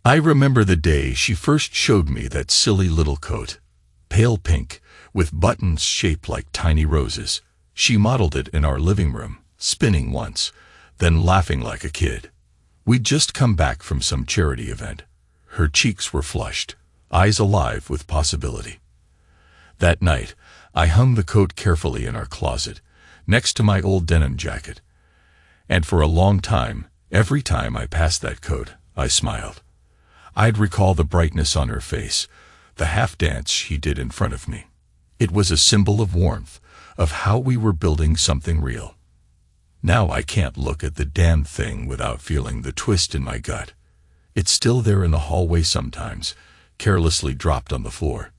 I remember the day she first showed me that silly little coat. Pale pink, with buttons shaped like tiny roses. She modeled it in our living room, spinning once, then laughing like a kid. We'd just come back from some charity event. Her cheeks were flushed, eyes alive with possibility. That night, I hung the coat carefully in our closet, next to my old denim jacket. And for a long time, every time I passed that coat, I smiled. I'd recall the brightness on her face, the half-dance she did in front of me. It was a symbol of warmth, of how we were building something real. Now I can't look at the damn thing without feeling the twist in my gut. It's still there in the hallway sometimes, carelessly dropped on the floor.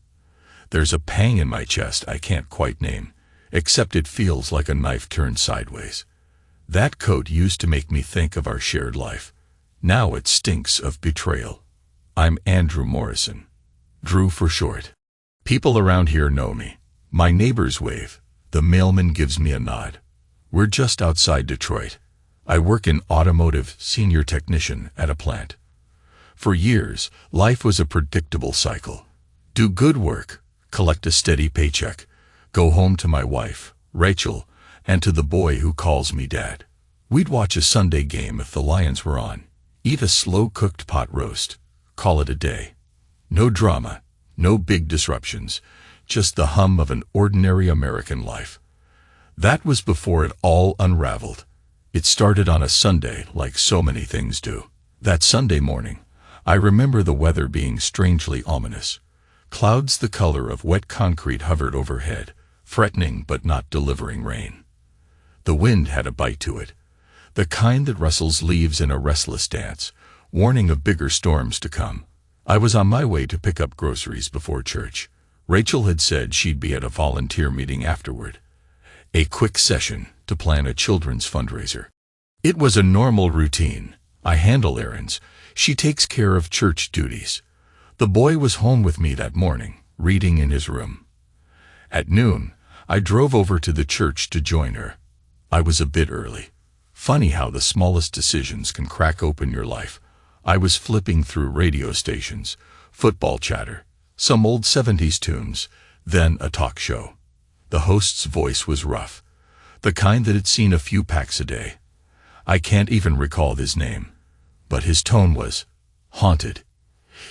There's a pang in my chest I can't quite name, except it feels like a knife turned sideways. That coat used to make me think of our shared life. Now it stinks of betrayal. I'm Andrew Morrison. Drew for short. People around here know me. My neighbors wave. The mailman gives me a nod. We're just outside Detroit. I work in automotive, senior technician at a plant. For years, life was a predictable cycle. Do good work, collect a steady paycheck, go home to my wife, Rachel, and to the boy who calls me Dad. We'd watch a Sunday game if the Lions were on, eat a slow-cooked pot roast, call it a day. No drama, no big disruptions, just the hum of an ordinary American life. That was before it all unraveled. It started on a Sunday like so many things do. That Sunday morning, I remember the weather being strangely ominous. Clouds the color of wet concrete hovered overhead, threatening but not delivering rain. The wind had a bite to it, the kind that rustles leaves in a restless dance, warning of bigger storms to come. I was on my way to pick up groceries before church. Rachel had said she'd be at a volunteer meeting afterward. A quick session to plan a children's fundraiser. It was a normal routine. I handle errands. She takes care of church duties. The boy was home with me that morning, reading in his room. At noon, I drove over to the church to join her. I was a bit early. Funny how the smallest decisions can crack open your life. I was flipping through radio stations, football chatter, some old 70s tunes, then a talk show. The host's voice was rough, the kind that had seen a few packs a day. I can't even recall his name, but his tone was haunted.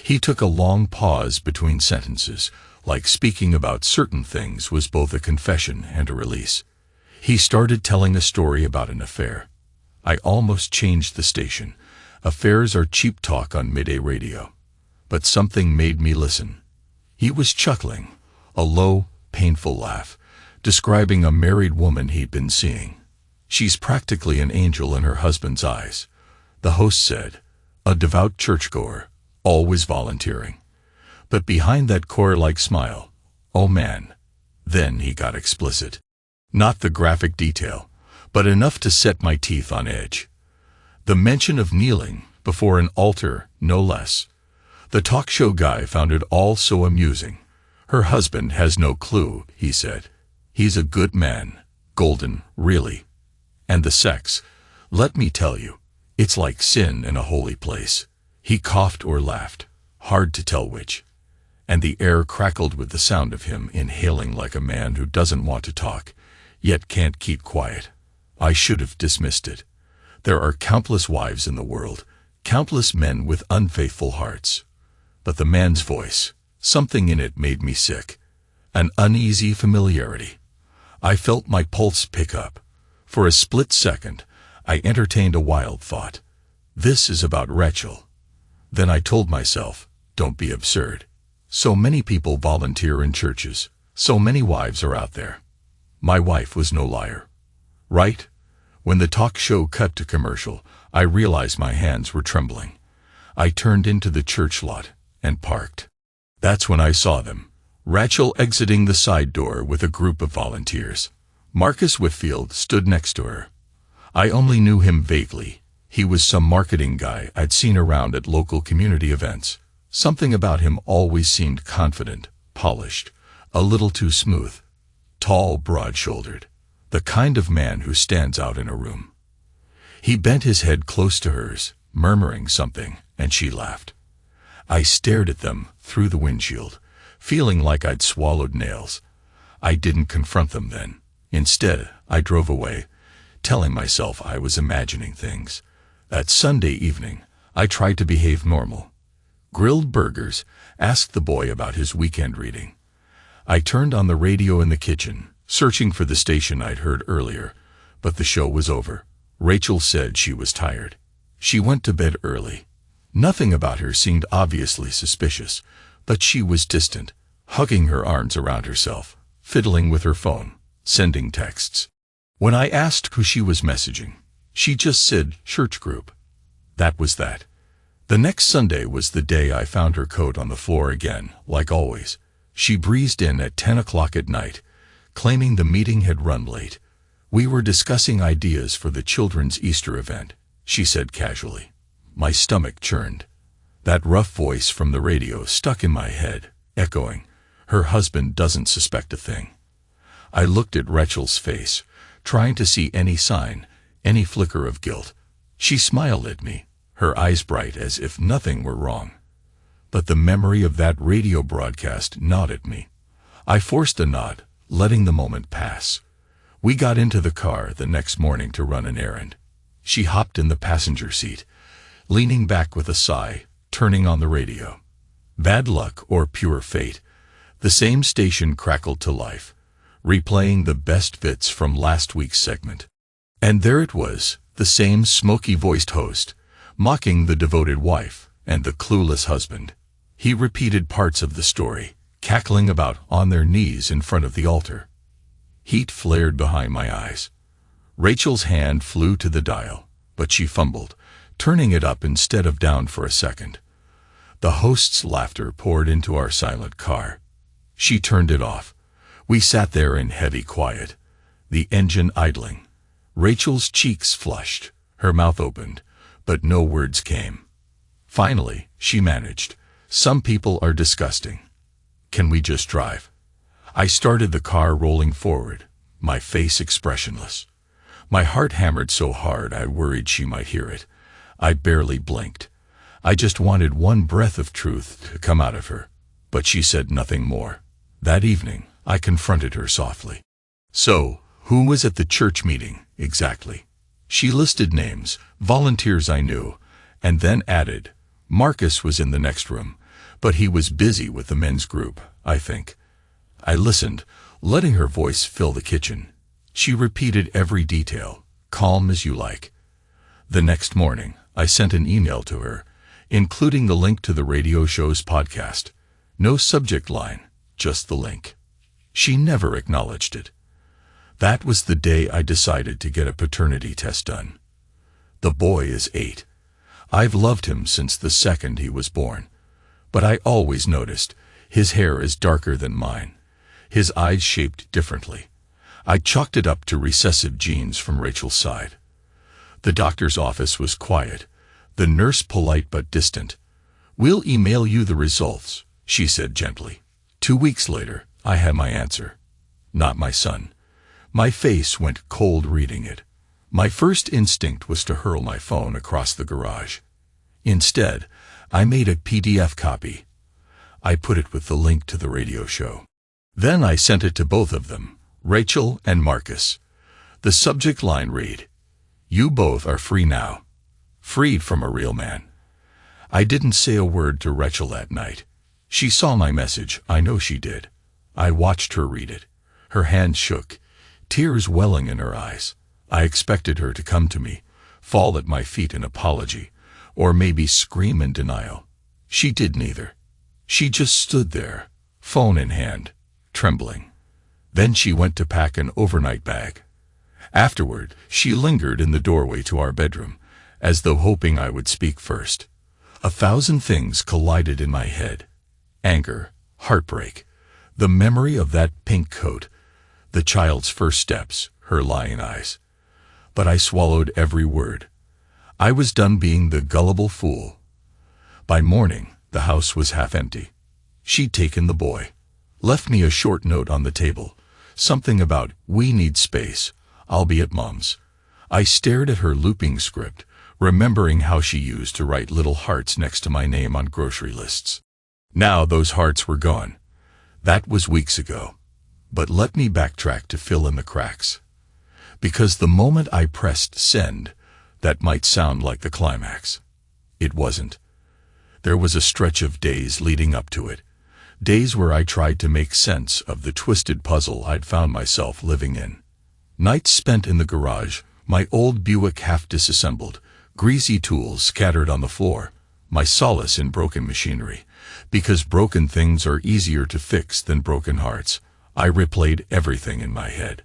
He took a long pause between sentences, like speaking about certain things was both a confession and a release. He started telling a story about an affair. I almost changed the station. Affairs are cheap talk on midday radio. But something made me listen. He was chuckling, a low, painful laugh, describing a married woman he'd been seeing. She's practically an angel in her husband's eyes. The host said, a devout churchgoer, always volunteering. But behind that core-like smile, oh man, then he got explicit. Not the graphic detail, but enough to set my teeth on edge. The mention of kneeling before an altar, no less. The talk show guy found it all so amusing. Her husband has no clue, he said. He's a good man, golden, really. And the sex, let me tell you, it's like sin in a holy place. He coughed or laughed, hard to tell which. And the air crackled with the sound of him inhaling like a man who doesn't want to talk, yet can't keep quiet. I should have dismissed it. There are countless wives in the world, countless men with unfaithful hearts. But the man's voice, something in it made me sick. An uneasy familiarity. I felt my pulse pick up. For a split second, I entertained a wild thought. This is about Rachel. Then I told myself, don't be absurd. So many people volunteer in churches. So many wives are out there. My wife was no liar. Right? When the talk show cut to commercial, I realized my hands were trembling. I turned into the church lot and parked. That's when I saw them. Rachel exiting the side door with a group of volunteers. Marcus Whitfield stood next to her. I only knew him vaguely. He was some marketing guy I'd seen around at local community events. Something about him always seemed confident, polished, a little too smooth. Tall, broad-shouldered. The kind of man who stands out in a room. He bent his head close to hers, murmuring something, and she laughed. I stared at them through the windshield, feeling like I'd swallowed nails. I didn't confront them then. Instead, I drove away, telling myself I was imagining things. That Sunday evening, I tried to behave normal. Grilled burgers, asked the boy about his weekend reading. I turned on the radio in the kitchen, searching for the station I'd heard earlier, but the show was over. Rachel said she was tired. She went to bed early. Nothing about her seemed obviously suspicious, but she was distant, hugging her arms around herself, fiddling with her phone, sending texts. When I asked who she was messaging, she just said, "Church group." That was that. The next Sunday was the day I found her coat on the floor again, like always. She breezed in at 10 o'clock at night, claiming the meeting had run late. "We were discussing ideas for the children's Easter event," she said casually. My stomach churned. That rough voice from the radio stuck in my head, echoing, "Her husband doesn't suspect a thing." I looked at Rachel's face, trying to see any sign, any flicker of guilt. She smiled at me, her eyes bright as if nothing were wrong. But the memory of that radio broadcast gnawed at me. I forced a nod, letting the moment pass. We got into the car the next morning to run an errand. She hopped in the passenger seat, leaning back with a sigh, turning on the radio. Bad luck or pure fate, the same station crackled to life, replaying the best bits from last week's segment. And there it was, the same smoky-voiced host, mocking the devoted wife and the clueless husband. He repeated parts of the story, cackling about on their knees in front of the altar. Heat flared behind my eyes. Rachel's hand flew to the dial, but she fumbled, turning it up instead of down for a second. The host's laughter poured into our silent car. She turned it off. We sat there in heavy quiet, the engine idling. Rachel's cheeks flushed, her mouth opened, but no words came. Finally, she managed, "Some people are disgusting. Can we just drive?" I started the car rolling forward, my face expressionless. My heart hammered so hard I worried she might hear it. I barely blinked. I just wanted one breath of truth to come out of her, but she said nothing more. That evening, I confronted her softly. "So, who was at the church meeting, exactly?" She listed names, volunteers I knew, and then added, "Marcus was in the next room, but he was busy with the men's group, I think." I listened, letting her voice fill the kitchen. She repeated every detail, calm as you like. The next morning, I sent an email to her, including the link to the radio show's podcast. No subject line, just the link. She never acknowledged it. That was the day I decided to get a paternity test done. The boy is 8. I've loved him since the second he was born. But I always noticed, his hair is darker than mine. His eyes shaped differently. I chalked it up to recessive genes from Rachel's side. The doctor's office was quiet, the nurse polite but distant. "We'll email you the results," she said gently. 2 weeks later, I had my answer. Not my son. My face went cold reading it. My first instinct was to hurl my phone across the garage. Instead, I made a PDF copy. I put it with the link to the radio show. Then I sent it to both of them, Rachel and Marcus. The subject line read, "You both are free now. Freed from a real man." I didn't say a word to Rachel that night. She saw my message, I know she did. I watched her read it. Her hands shook, tears welling in her eyes. I expected her to come to me, fall at my feet in apology, or maybe scream in denial. She did neither. She just stood there, phone in hand, trembling. Then she went to pack an overnight bag. Afterward, she lingered in the doorway to our bedroom, as though hoping I would speak first. 1,000 things collided in my head. Anger, heartbreak, the memory of that pink coat, the child's first steps, her lying eyes. But I swallowed every word. I was done being the gullible fool. By morning, the house was half empty. She'd taken the boy, left me a short note on the table, something about, "We need space. I'll be at Mom's." I stared at her looping script, remembering how she used to write little hearts next to my name on grocery lists. Now those hearts were gone. That was weeks ago. But let me backtrack to fill in the cracks. Because the moment I pressed send, that might sound like the climax. It wasn't. There was a stretch of days leading up to it. Days where I tried to make sense of the twisted puzzle I'd found myself living in. Nights spent in the garage, my old Buick half disassembled, greasy tools scattered on the floor, my solace in broken machinery. Because broken things are easier to fix than broken hearts, I replayed everything in my head.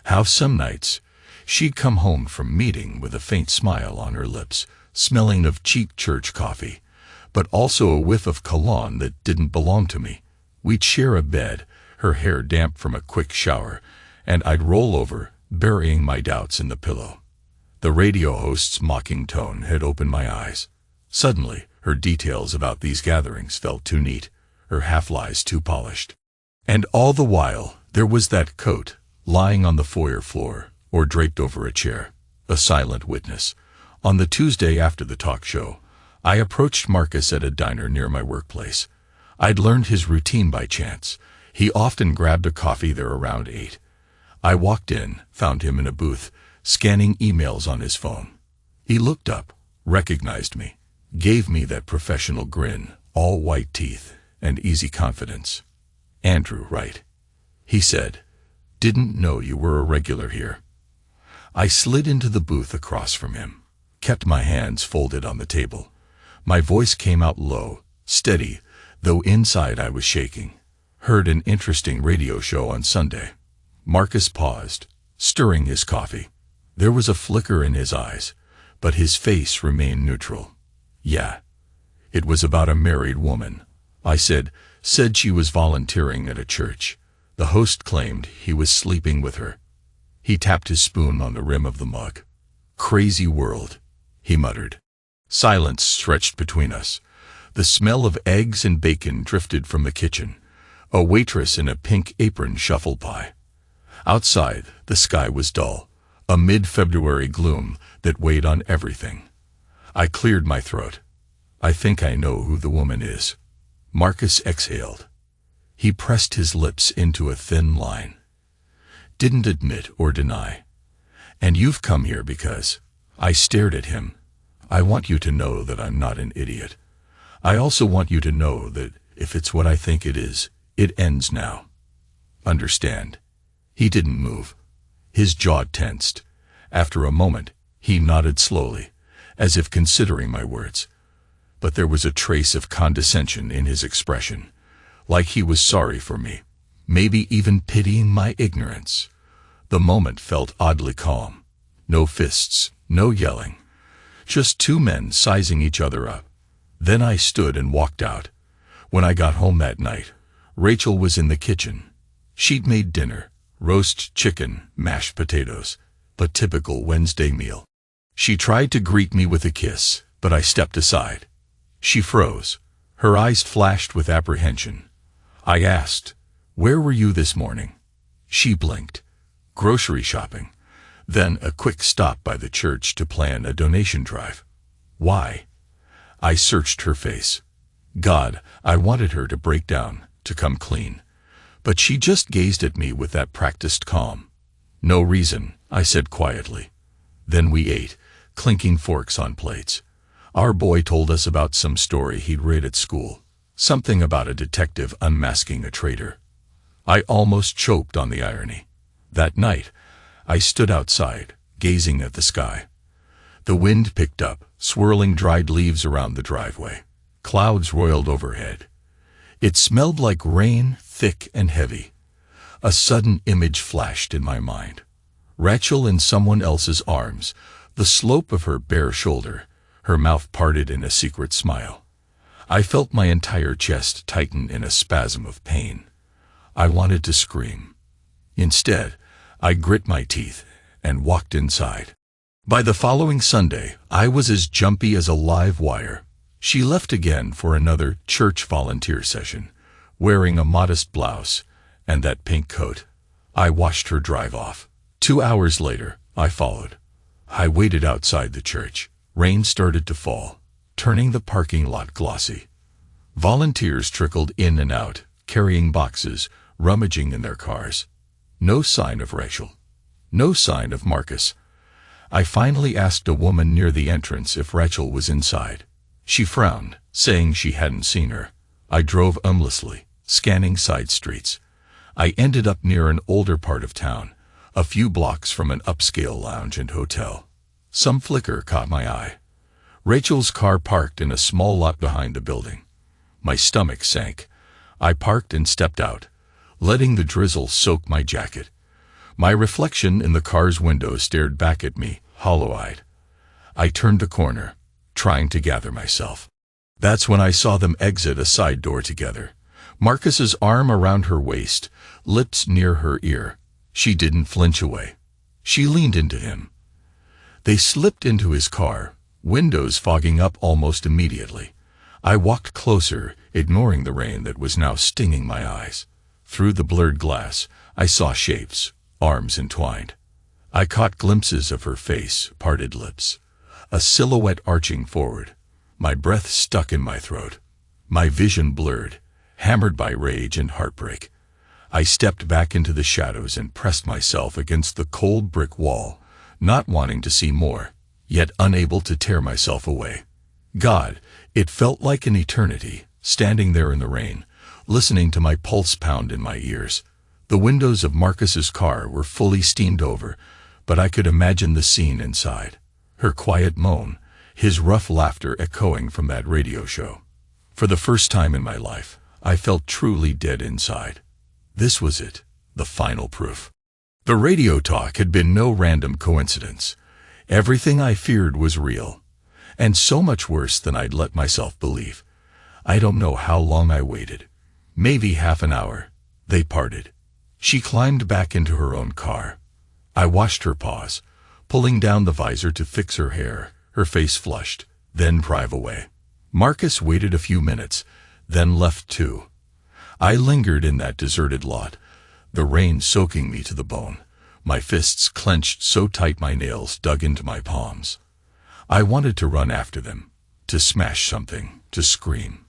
How some nights, she'd come home from meeting with a faint smile on her lips, smelling of cheap church coffee, but also a whiff of cologne that didn't belong to me. We'd share a bed, her hair damp from a quick shower, and I'd roll over, burying my doubts in the pillow. The radio host's mocking tone had opened my eyes. Suddenly, her details about these gatherings felt too neat, her half-lies too polished. And all the while, there was that coat, lying on the foyer floor, or draped over a chair, a silent witness. On the Tuesday after the talk show, I approached Marcus at a diner near my workplace. I'd learned his routine by chance. He often grabbed a coffee there around 8. I walked in, found him in a booth, scanning emails on his phone. He looked up, recognized me, gave me that professional grin, all white teeth, and easy confidence. "Andrew, right?" he said. "Didn't know you were a regular here." I slid into the booth across from him, kept my hands folded on the table. My voice came out low, steady, though inside I was shaking. "Heard an interesting radio show on Sunday." Marcus paused, stirring his coffee. There was a flicker in his eyes, but his face remained neutral. "Yeah. It was about a married woman," I said she was volunteering at a church. The host claimed he was sleeping with her. He tapped his spoon on the rim of the mug. "Crazy world," he muttered. Silence stretched between us. The smell of eggs and bacon drifted from the kitchen. A waitress in a pink apron shuffled by. Outside, the sky was dull, a mid-February gloom that weighed on everything. I cleared my throat. "I think I know who the woman is." Marcus exhaled. He pressed his lips into a thin line. Didn't admit or deny. "And you've come here because..." I stared at him. "I want you to know that I'm not an idiot. I also want you to know that if it's what I think it is, it ends now. Understand?" He didn't move. His jaw tensed. After a moment, he nodded slowly, as if considering my words. But there was a trace of condescension in his expression, like he was sorry for me, maybe even pitying my ignorance. The moment felt oddly calm. No fists, no yelling. Just two men sizing each other up. Then I stood and walked out. When I got home that night, Rachel was in the kitchen. She'd made dinner, roast chicken, mashed potatoes, a typical Wednesday meal. She tried to greet me with a kiss, but I stepped aside. She froze. Her eyes flashed with apprehension. I asked, "Where were you this morning?" She blinked. "Grocery shopping." Then a quick stop by the church to plan a donation drive. "Why?" I searched her face. God, I wanted her to break down, to come clean. But she just gazed at me with that practiced calm. "No reason," I said quietly. Then we ate, clinking forks on plates. Our boy told us about some story he'd read at school, something about a detective unmasking a traitor. I almost choked on the irony. That night, I stood outside, gazing at the sky. The wind picked up, swirling dried leaves around the driveway. Clouds roiled overhead. It smelled like rain, thick and heavy. A sudden image flashed in my mind. Rachel in someone else's arms, the slope of her bare shoulder, her mouth parted in a secret smile. I felt my entire chest tighten in a spasm of pain. I wanted to scream. Instead, I grit my teeth and walked inside. By the following Sunday, I was as jumpy as a live wire. She left again for another church volunteer session, wearing a modest blouse and that pink coat. I watched her drive off. 2 hours later, I followed. I waited outside the church. Rain started to fall, turning the parking lot glossy. Volunteers trickled in and out, carrying boxes, rummaging in their cars. No sign of Rachel. No sign of Marcus. I finally asked a woman near the entrance if Rachel was inside. She frowned, saying she hadn't seen her. I drove aimlessly, scanning side streets. I ended up near an older part of town, a few blocks from an upscale lounge and hotel. Some flicker caught my eye. Rachel's car parked in a small lot behind the building. My stomach sank. I parked and stepped out, letting the drizzle soak my jacket. My reflection in the car's window stared back at me, hollow-eyed. I turned the corner, trying to gather myself. That's when I saw them exit a side door together. Marcus's arm around her waist, lips near her ear. She didn't flinch away. She leaned into him. They slipped into his car, windows fogging up almost immediately. I walked closer, ignoring the rain that was now stinging my eyes. Through the blurred glass, I saw shapes, arms entwined. I caught glimpses of her face, parted lips, a silhouette arching forward. My breath stuck in my throat. My vision blurred, hammered by rage and heartbreak. I stepped back into the shadows and pressed myself against the cold brick wall, not wanting to see more, yet unable to tear myself away. God, it felt like an eternity, standing there in the rain, listening to my pulse pound in my ears. The windows of Marcus's car were fully steamed over, but I could imagine the scene inside. Her quiet moan, his rough laughter echoing from that radio show. For the first time in my life, I felt truly dead inside. This was it, the final proof. The radio talk had been no random coincidence. Everything I feared was real, and so much worse than I'd let myself believe. I don't know how long I waited. Maybe half an hour. They parted. She climbed back into her own car. I watched her pause, pulling down the visor to fix her hair, her face flushed, then drive away. Marcus waited a few minutes, then left too. I lingered in that deserted lot, the rain soaking me to the bone, my fists clenched so tight my nails dug into my palms. I wanted to run after them, to smash something, to scream.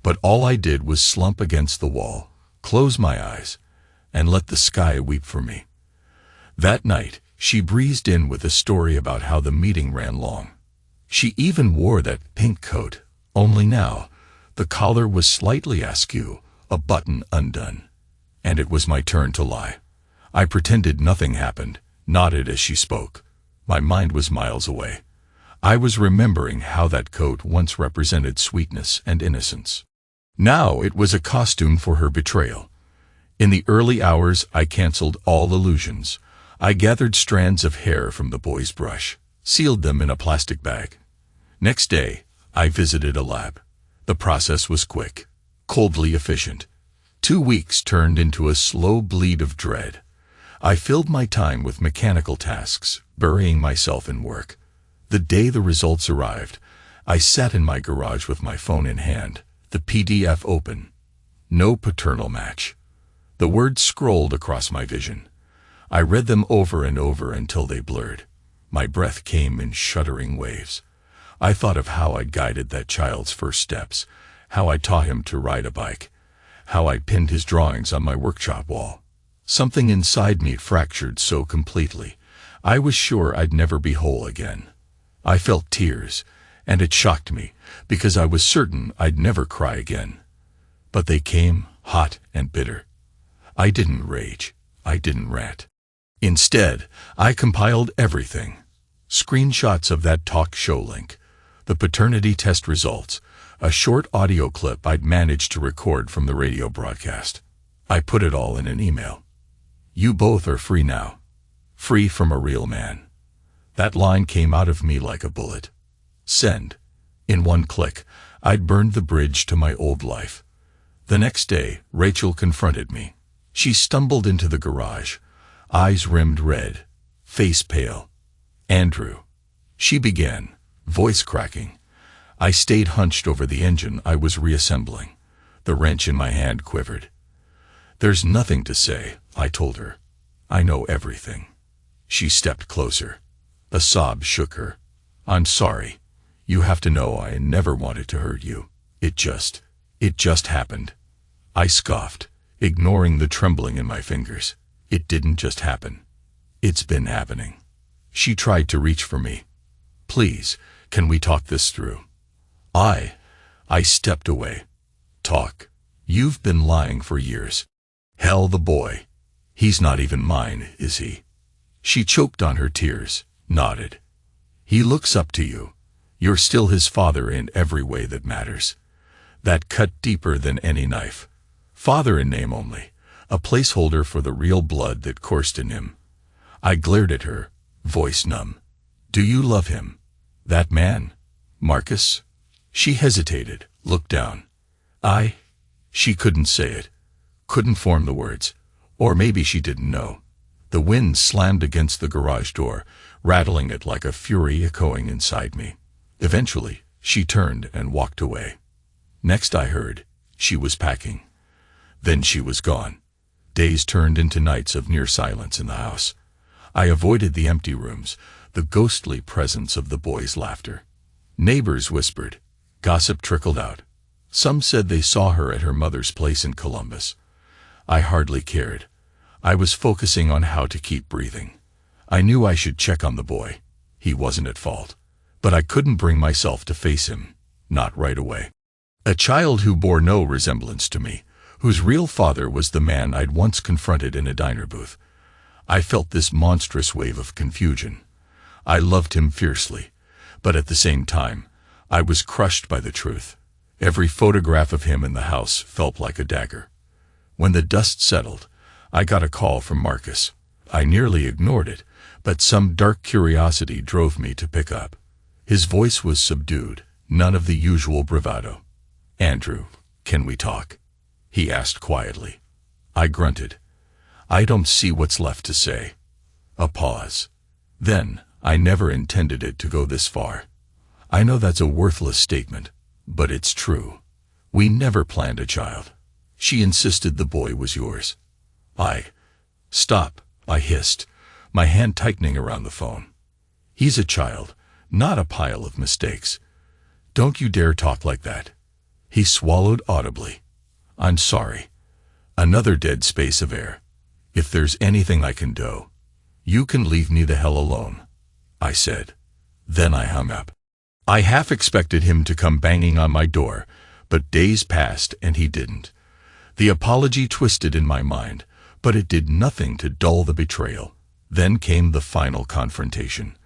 But all I did was slump against the wall, close my eyes, and let the sky weep for me. That night, she breezed in with a story about how the meeting ran long. She even wore that pink coat, only now, the collar was slightly askew, a button undone. And it was my turn to lie. I pretended nothing happened, nodded as she spoke. My mind was miles away. I was remembering how that coat once represented sweetness and innocence. Now it was a costume for her betrayal. In the early hours, I canceled all illusions. I gathered strands of hair from the boy's brush, sealed them in a plastic bag. Next day, I visited a lab. The process was quick, coldly efficient. 2 weeks turned into a slow bleed of dread. I filled my time with mechanical tasks, burying myself in work. The day the results arrived, I sat in my garage with my phone in hand, the PDF open. No paternal match. The words scrolled across my vision. I read them over and over until they blurred. My breath came in shuddering waves. I thought of how I'd guided that child's first steps, how I taught him to ride a bike, how I pinned his drawings on my workshop wall. Something inside me fractured so completely, I was sure I'd never be whole again. I felt tears, and it shocked me, because I was certain I'd never cry again. But they came, hot and bitter. I didn't rage. I didn't rant. Instead, I compiled everything. Screenshots of that talk show link, the paternity test results, a short audio clip I'd managed to record from the radio broadcast. I put it all in an email. You both are free now. Free from a real man. That line came out of me like a bullet. Send. In one click, I'd burned the bridge to my old life. The next day, Rachel confronted me. She stumbled into the garage, eyes rimmed red, face pale. Andrew. She began, voice cracking. I stayed hunched over the engine I was reassembling. The wrench in my hand quivered. There's nothing to say, I told her. I know everything. She stepped closer. A sob shook her. I'm sorry. You have to know I never wanted to hurt you. It just happened. I scoffed, ignoring the trembling in my fingers. It didn't just happen. It's been happening. She tried to reach for me. Please, can we talk this through? I stepped away. Talk? You've been lying for years. Hell, the boy. He's not even mine, is he? She choked on her tears, nodded. He looks up to you. You're still his father in every way that matters. That cut deeper than any knife. Father in name only, a placeholder for the real blood that coursed in him. I glared at her, voice numb. Do you love him? That man? Marcus? She hesitated, looked down. She couldn't say it, couldn't form the words. Or maybe she didn't know. The wind slammed against the garage door, rattling it like a fury echoing inside me. Eventually, she turned and walked away. Next I heard, she was packing. Then she was gone. Days turned into nights of near silence in the house. I avoided the empty rooms, the ghostly presence of the boys' laughter. Neighbors whispered. Gossip trickled out. Some said they saw her at her mother's place in Columbus. I hardly cared. I was focusing on how to keep breathing. I knew I should check on the boy. He wasn't at fault. But I couldn't bring myself to face him, not right away. A child who bore no resemblance to me, whose real father was the man I'd once confronted in a diner booth. I felt this monstrous wave of confusion. I loved him fiercely, but at the same time, I was crushed by the truth. Every photograph of him in the house felt like a dagger. When the dust settled, I got a call from Marcus. I nearly ignored it, but some dark curiosity drove me to pick up. His voice was subdued, none of the usual bravado. Andrew, can we talk? He asked quietly. I grunted. I don't see what's left to say. A pause. Then, I never intended it to go this far. I know that's a worthless statement, but it's true. We never planned a child. She insisted the boy was yours. Stop, I hissed, my hand tightening around the phone. He's a child, not a pile of mistakes. Don't you dare talk like that. He swallowed audibly. I'm sorry. Another dead space of air. If there's anything I can do, you can leave me the hell alone, I said. Then I hung up. I half expected him to come banging on my door, but days passed and he didn't. The apology twisted in my mind, but it did nothing to dull the betrayal. Then came the final confrontation.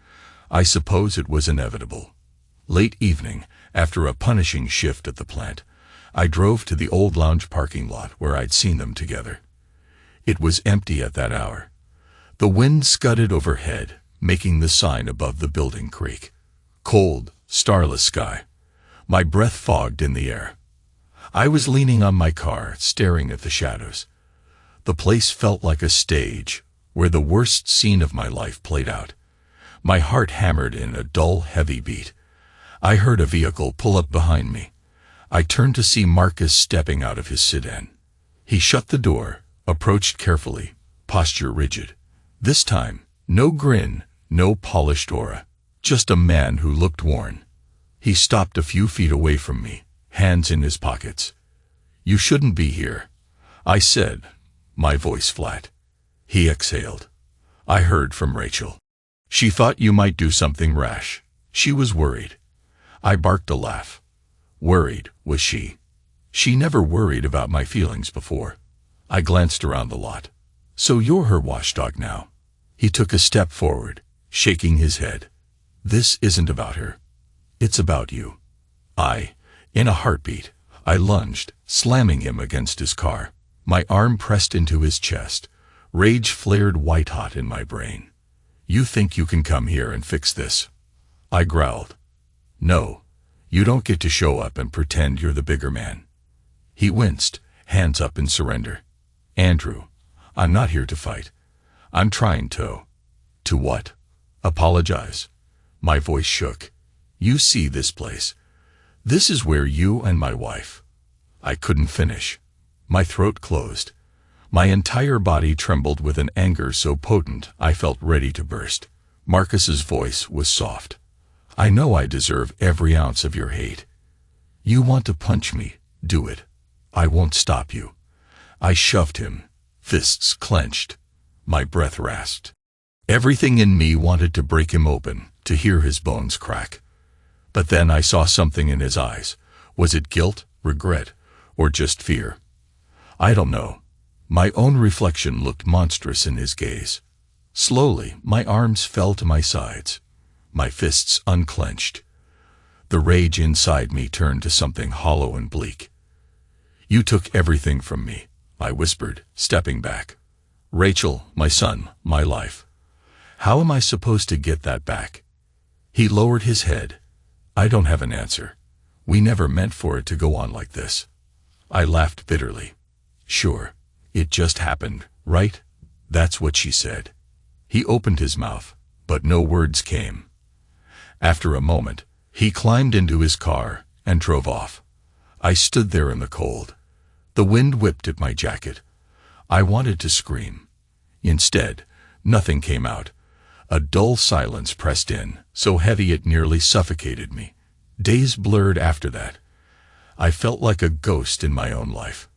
I suppose it was inevitable. Late evening, after a punishing shift at the plant, I drove to the old lounge parking lot where I'd seen them together. It was empty at that hour. The wind scudded overhead, making the sign above the building creak. Cold, starless sky. My breath fogged in the air. I was leaning on my car, staring at the shadows. The place felt like a stage, where the worst scene of my life played out. My heart hammered in a dull, heavy beat. I heard a vehicle pull up behind me. I turned to see Marcus stepping out of his sedan. He shut the door, approached carefully, posture rigid. This time, no grin, no polished aura, just a man who looked worn. He stopped a few feet away from me, hands in his pockets. You shouldn't be here, I said, my voice flat. He exhaled. I heard from Rachel. She thought you might do something rash. She was worried. I barked a laugh. Worried, was she? She never worried about my feelings before. I glanced around the lot. So you're her watchdog now. He took a step forward, shaking his head. This isn't about her. It's about you. In a heartbeat, I lunged, slamming him against his car. My arm pressed into his chest. Rage flared white-hot in my brain. You think you can come here and fix this? I growled. No, you don't get to show up and pretend you're the bigger man. He winced, hands up in surrender. Andrew, I'm not here to fight. I'm trying to. To what? Apologize. My voice shook. You see this place. This is where you and my wife. I couldn't finish. My throat closed. My entire body trembled with an anger so potent I felt ready to burst. Marcus's voice was soft. I know I deserve every ounce of your hate. You want to punch me, do it. I won't stop you. I shoved him, fists clenched, my breath rasped. Everything in me wanted to break him open, to hear his bones crack. But then I saw something in his eyes. Was it guilt, regret, or just fear? I don't know. My own reflection looked monstrous in his gaze. Slowly, my arms fell to my sides, my fists unclenched. The rage inside me turned to something hollow and bleak. You took everything from me, I whispered, stepping back. Rachel, my son, my life. How am I supposed to get that back? He lowered his head. I don't have an answer. We never meant for it to go on like this. I laughed bitterly. Sure, it just happened, right? That's what she said. He opened his mouth, but no words came. After a moment, he climbed into his car and drove off. I stood there in the cold. The wind whipped at my jacket. I wanted to scream. Instead, nothing came out. A dull silence pressed in, so heavy it nearly suffocated me. Days blurred after that. I felt like a ghost in my own life.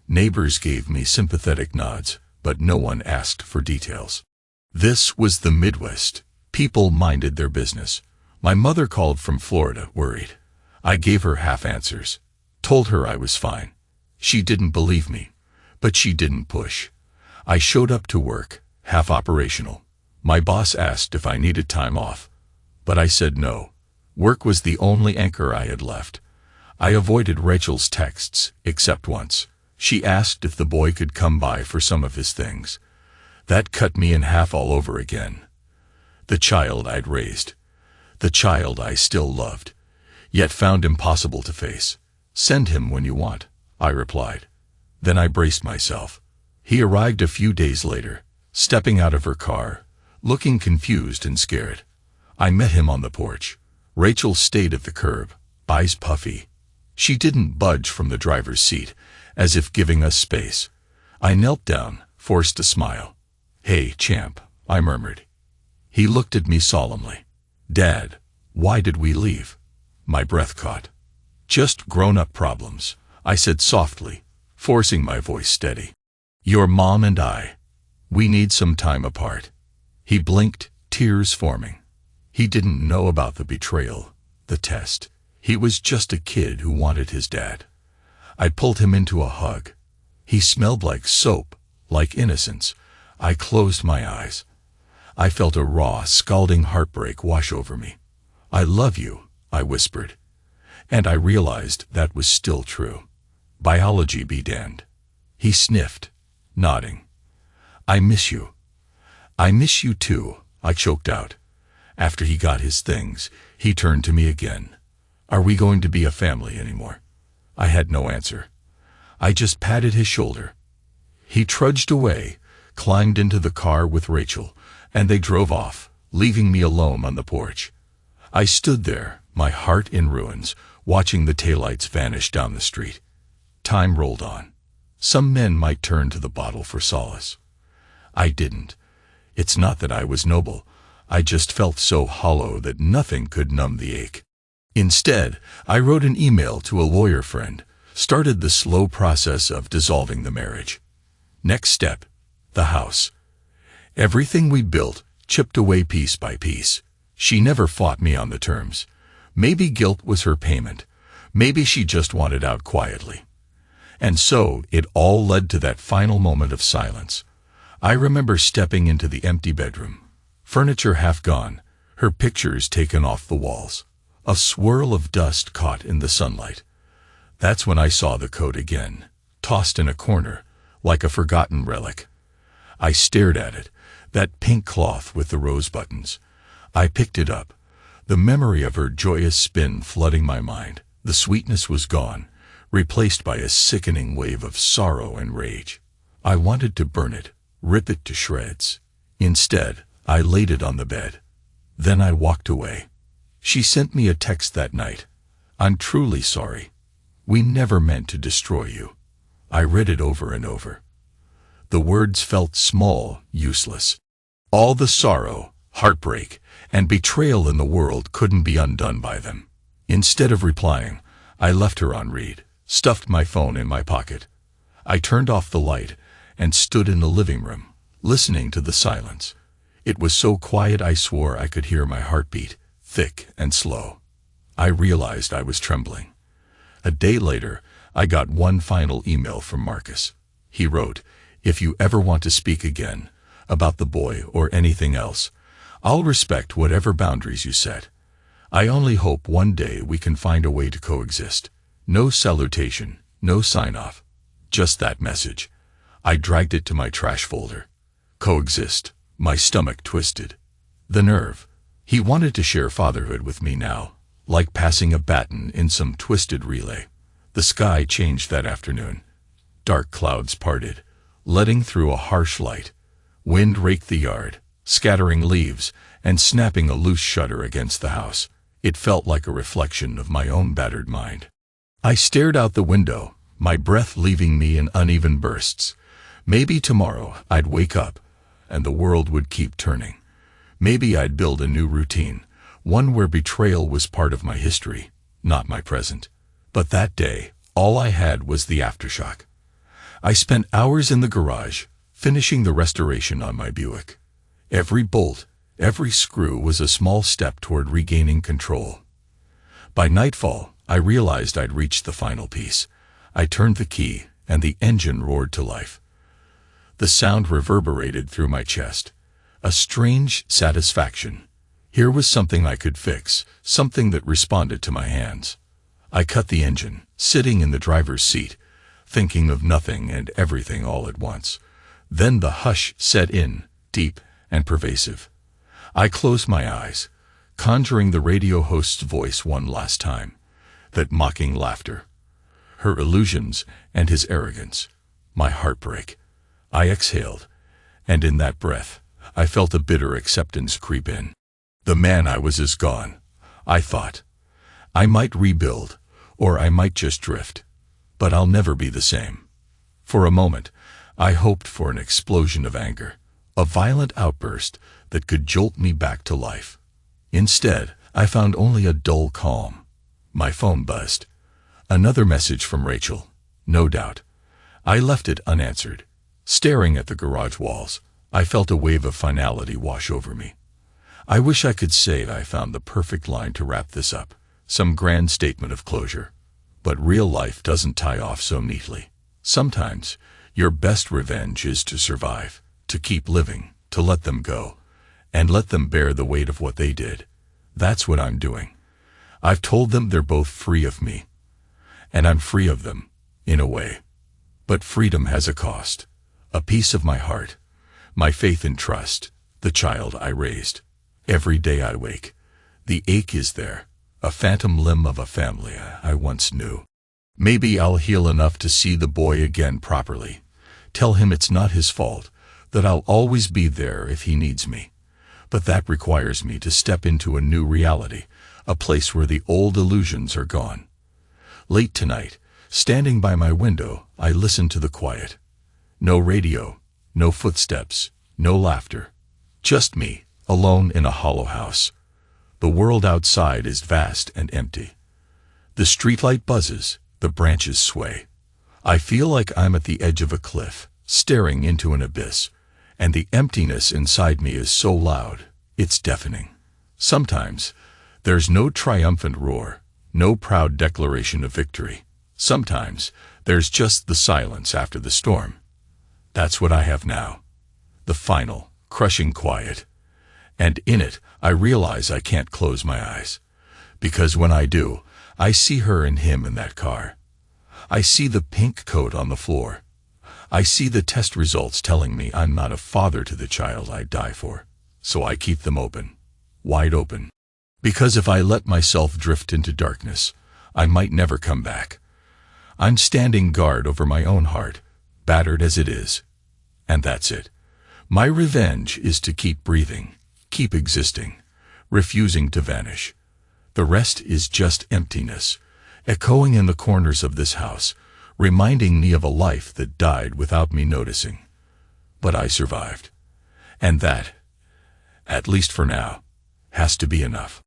Neighbors gave me sympathetic nods, but no one asked for details. This was the Midwest. People minded their business. My mother called from Florida, worried. I gave her half answers. Told her I was fine. She didn't believe me, but she didn't push. I showed up to work, half operational. My boss asked if I needed time off, but I said no. Work was the only anchor I had left. I avoided Rachel's texts, except once. She asked if the boy could come by for some of his things. That cut me in half all over again. The child I'd raised. The child I still loved, yet found impossible to face. Send him when you want, I replied. Then I braced myself. He arrived a few days later, stepping out of her car, looking confused and scared. I met him on the porch. Rachel stayed at the curb, eyes puffy. She didn't budge from the driver's seat, as if giving us space. I knelt down, forced a smile. Hey, champ, I murmured. He looked at me solemnly. Dad, why did we leave? My breath caught. Just grown-up problems, I said softly, forcing my voice steady. Your mom and I. We need some time apart. He blinked, tears forming. He didn't know about the betrayal, the test. He was just a kid who wanted his dad. I pulled him into a hug. He smelled like soap, like innocence. I closed my eyes. I felt a raw, scalding heartbreak wash over me. I love you, I whispered. And I realized that was still true. Biology be damned. He sniffed, nodding. I miss you. I miss you too, I choked out. After he got his things, he turned to me again. Are we going to be a family anymore? I had no answer. I just patted his shoulder. He trudged away, climbed into the car with Rachel, and they drove off, leaving me alone on the porch. I stood there, my heart in ruins, watching the taillights vanish down the street. Time rolled on. Some men might turn to the bottle for solace. I didn't. It's not that I was noble. I just felt so hollow that nothing could numb the ache. Instead, I wrote an email to a lawyer friend, started the slow process of dissolving the marriage. Next step, the house. Everything we built chipped away piece by piece. She never fought me on the terms. Maybe guilt was her payment. Maybe she just wanted out quietly. And so it all led to that final moment of silence. I remember stepping into the empty bedroom. Furniture half gone, her pictures taken off the walls. A swirl of dust caught in the sunlight. That's when I saw the coat again, tossed in a corner, like a forgotten relic. I stared at it, that pink cloth with the rose buttons. I picked it up, the memory of her joyous spin flooding my mind. The sweetness was gone, replaced by a sickening wave of sorrow and rage. I wanted to burn it, rip it to shreds. Instead, I laid it on the bed. Then I walked away. She sent me a text that night. I'm truly sorry. We never meant to destroy you. I read it over and over. The words felt small, useless. All the sorrow, heartbreak, and betrayal in the world couldn't be undone by them. Instead of replying, I left her on read, stuffed my phone in my pocket. I turned off the light and stood in the living room, listening to the silence. It was so quiet I swore I could hear my heartbeat, thick and slow. I realized I was trembling. A day later, I got one final email from Marcus. He wrote, "If you ever want to speak again, about the boy or anything else, I'll respect whatever boundaries you set. I only hope one day we can find a way to coexist." No salutation, no sign-off. Just that message. I dragged it to my trash folder. Coexist. My stomach twisted. The nerve. He wanted to share fatherhood with me now, like passing a baton in some twisted relay. The sky changed that afternoon. Dark clouds parted, letting through a harsh light. Wind raked the yard, scattering leaves and snapping a loose shutter against the house. It felt like a reflection of my own battered mind. I stared out the window, my breath leaving me in uneven bursts. Maybe tomorrow I'd wake up, and the world would keep turning. Maybe I'd build a new routine, one where betrayal was part of my history, not my present. But that day, all I had was the aftershock. I spent hours in the garage, finishing the restoration on my Buick. Every bolt, every screw was a small step toward regaining control. By nightfall, I realized I'd reached the final piece. I turned the key, and the engine roared to life. The sound reverberated through my chest. A strange satisfaction. Here was something I could fix, something that responded to my hands. I cut the engine, sitting in the driver's seat, thinking of nothing and everything all at once. Then the hush set in, deep and pervasive. I closed my eyes, conjuring the radio host's voice one last time. That mocking laughter. Her illusions and his arrogance. My heartbreak. I exhaled, and in that breath, I felt a bitter acceptance creep in. The man I was is gone, I thought. I might rebuild, or I might just drift, but I'll never be the same. For a moment, I hoped for an explosion of anger, a violent outburst that could jolt me back to life. Instead, I found only a dull calm. My phone buzzed. Another message from Rachel, no doubt. I left it unanswered. Staring at the garage walls, I felt a wave of finality wash over me. I wish I could say I found the perfect line to wrap this up, some grand statement of closure. But real life doesn't tie off so neatly. Sometimes, your best revenge is to survive, to keep living, to let them go, and let them bear the weight of what they did. That's what I'm doing. I've told them they're both free of me, and I'm free of them, in a way. But freedom has a cost, a piece of my heart, my faith and trust, the child I raised. Every day I wake, the ache is there, a phantom limb of a family I once knew. Maybe I'll heal enough to see the boy again properly, tell him it's not his fault, that I'll always be there if he needs me. But that requires me to step into a new reality, a place where the old illusions are gone. Late tonight, standing by my window, I listened to the quiet. No radio, no footsteps, no laughter. Just me, alone in a hollow house. The world outside is vast and empty. The streetlight buzzes, the branches sway. I feel like I'm at the edge of a cliff, staring into an abyss, and the emptiness inside me is so loud, it's deafening. Sometimes, there's no triumphant roar, no proud declaration of victory. Sometimes, there's just the silence after the storm. That's what I have now. The final, crushing quiet. And in it, I realize I can't close my eyes. Because when I do, I see her and him in that car. I see the pink coat on the floor. I see the test results telling me I'm not a father to the child I'd die for. So I keep them open. Wide open. Because if I let myself drift into darkness, I might never come back. I'm standing guard over my own heart, battered as it is. And that's it. My revenge is to keep breathing, keep existing, refusing to vanish. The rest is just emptiness, echoing in the corners of this house, reminding me of a life that died without me noticing. But I survived. And at least for now, has to be enough.